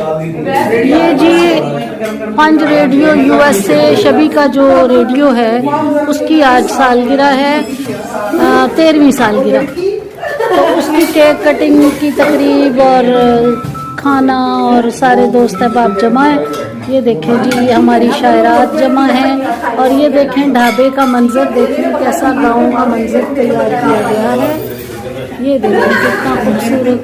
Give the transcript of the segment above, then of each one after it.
ये जी पंज radio US से शबी का जो रेडियो है उसकी आज सालगिरह है, 13वीं सालगिरह। तो उसकी केक कटिंग की तकरीब और खाना और सारे दोस्त अहबाब जमा है। ये देखें जी हमारी शायरात जमा हैं और ये देखें ढाबे का मंजर, देखें कैसा गांव का मंजर तैयार किया गया है। ये देखें कितना खूबसूरत।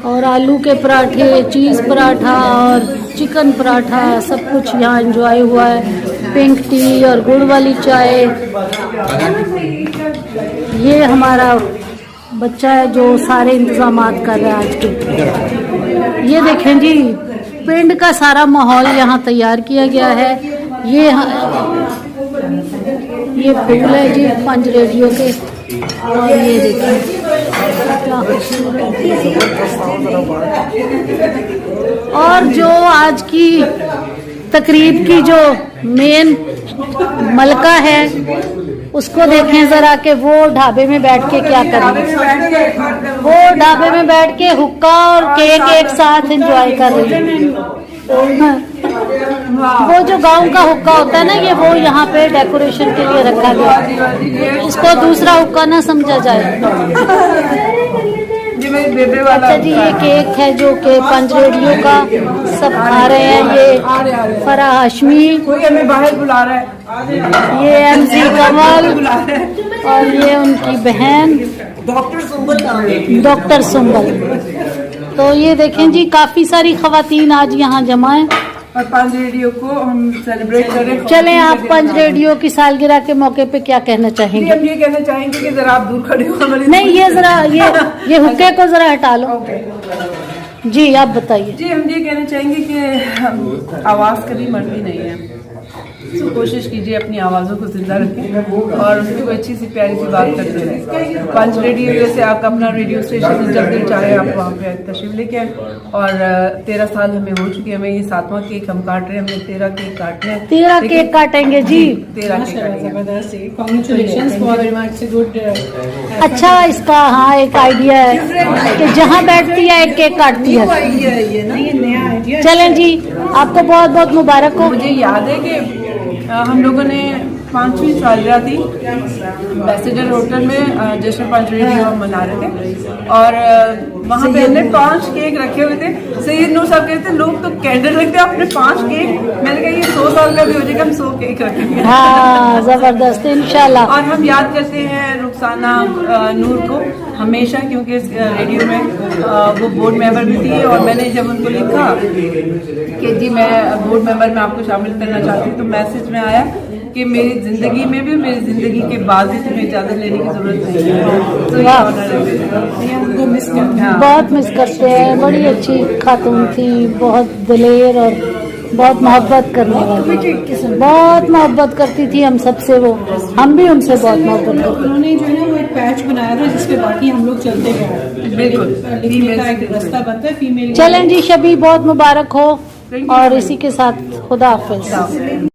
और आलू के पराठे, चीज़ पराठा और चिकन पराठा सब कुछ यहाँ एंजॉय हुआ है। पिंक टी और गुड़ वाली चाय। ये हमारा बच्चा है जो सारे इंतजामात कर रहा है आज के। ये देखें जी पिंड का सारा माहौल यहाँ तैयार किया गया है। ये फूल है जी पंज रेडियो के। और ये देखें और जो आज की तकरीब की जो मेन मलका है उसको देखें जरा कि वो ढाबे में बैठ के क्या कर रही है। वो ढाबे में बैठ के हुक्का और केक एक साथ एंजॉय कर रही है। वो जो गांव का हुक्का होता है ना, ये वो यहाँ पे डेकोरेशन के लिए रखा गया, इसको दूसरा हुक्का ना समझा जाए। अच्छा जी ये केक है जो कि पंज रेडियो का सब खा रहे हैं। ये फरा हाशमी, कोई हमें बाहर बुला रहा है, ये एमसी कमल और ये उनकी बहन डॉक्टर सुंबल। तो ये देखें जी काफी सारी खवातीन आज यहाँ जमा है और पंज रेडियो को हम सेलिब्रेट करें। चलें आप पंज रेडियो की सालगिरह के मौके पे क्या कहना चाहेंगे? हम ये कहना चाहेंगे कि जरा आप दूर खड़े हो। नहीं ये जरा ये हुक्के को जरा हटा लो। जी आप बताइए। जी हम ये कहना चाहेंगे कि आवाज़ कभी मरती नहीं है, तो कोशिश कीजिए अपनी आवाज़ों को जिंदा रखें और उसकी कोई अच्छी सी प्यारी सी बात करते रहें। पंज रेडियो जैसे आपका अपना रेडियो स्टेशन, जब दिल चाहे आप वहाँ पे तशरीफ लेके आए। और 13 साल हमें हो चुके हैं, हमें ये 7वां केक हम काट रहे हैं, हमने 13 केक काटने हैं। 13 केक काटेंगे जी? 13 cake. Congratulations for very much good. अच्छा इसका हाँ एक आइडिया है कि जहाँ बैठती है एक केक काटती है। चलें जी आपको बहुत बहुत मुबारक हो। मुझे याद है कि हम लोगों ने 5वीं सालगिरह थी पैसेंजर होटल में, जश्न पंज रेडियो हम मना रहे थे और वहाँ पे हमने 5 केक रखे हुए थे। सैयद नूर साहब कहते थे लोग तो कैंडल रखते हैं, अपने 5 केक। मैंने कहा ये 100 साल का भी हो जाएगा, हम 100 केक रखेंगे। हाँ जबरदस्त इंशाल्लाह। और हम याद करते हैं रुखसाना नूर को हमेशा, क्योंकि इस रेडियो में वो बोर्ड मेंबर भी थी और मैंने जब उनको लिखा कि जी मैं बोर्ड मेंबर में आपको शामिल करना चाहती हूँ, तो मैसेज में आया कि मेरी जिंदगी में भी, मेरी जिंदगी के बाद भी तुम्हें इजाजत लेने की जरूरत नहीं है। तो ये उनको मिस करते हैं, बहुत मिस करते हैं। बड़ी अच्छी खातून थी, बहुत दिलेर और बहुत मोहब्बत करने वाली, बहुत मोहब्बत करती थी हम सबसे। वो हम भी उनसे बहुत मोहब्बत करते। उन्होंने जो है ना वो एक पैच बनाया था जिसपे बाकी हम लोग चलते गए। बिल्कुल रास्ता बनता है फीमेल। चलें जी शबी बहुत मुबारक हो और इसी के साथ खुदा हाफिज।